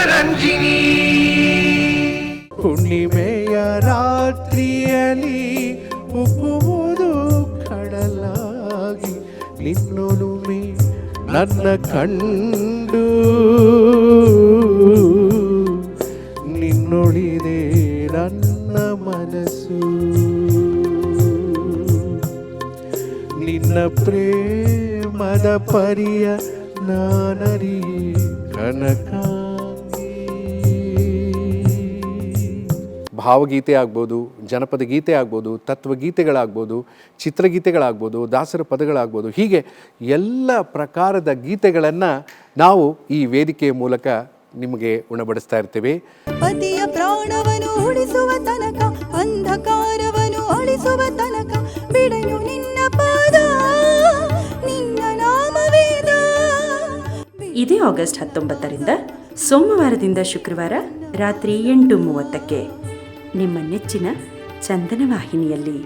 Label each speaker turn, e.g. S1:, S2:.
S1: ಜನರಂಜಿನಿ.
S2: ಹುಣ್ಣಿಮೆಯ ರಾತ್ರಿಯಲ್ಲಿ ಉಕ್ಕುವುದು ಕಡಲಾಗಿ ನಿನ್ನೊಲುಮೆ ನನ್ನ ಕಂಡು ನಿನ್ನೊಳಿದೆ ನನ್ನ ಮನಸ್ಸು. ನಿನ್ನ ಪ್ರೇಮದ ಪರಿಯ ನಾನರಿಯೇ ಕನಕಾಂಗಿ. ಭಾವಗೀತೆ ಆಗ್ಬೋದು, ಜನಪದ ಗೀತೆ ಆಗ್ಬೋದು, ತತ್ವಗೀತೆಗಳಾಗ್ಬೋದು, ಚಿತ್ರಗೀತೆಗಳಾಗ್ಬೋದು, ದಾಸರ ಪದಗಳಾಗ್ಬೋದು, ಹೀಗೆ ಎಲ್ಲ ಪ್ರಕಾರದ ಗೀತೆಗಳನ್ನು ನಾವು ಈ ವೇದಿಕೆಯ ಮೂಲಕ ನಿಮಗೆ ಉಣಬಡಿಸ್ತಾ ಇರ್ತೇವೆ.
S3: ಪತಿಯ ಪ್ರಾಣವನ್ನು ಉಳಿಸುವ ತನಕ, ಅಂಧಕಾರವನ್ನು ಅಳಿಸುವ ತನಕ ಬಿಡನು ನಿನ್ನ ಪಾದ, ನಿನ್ನ ನಾಮವೇದ.
S4: ಇದೇ ಆಗಸ್ಟ್ 19ರಿಂದ ಸೋಮವಾರದಿಂದ ಶುಕ್ರವಾರ ರಾತ್ರಿ 8:30ಕ್ಕೆ ನಿಮ್ಮ ನೆಚ್ಚಿನ ಚಂದನ ವಾಹಿನಿಯಲ್ಲಿ.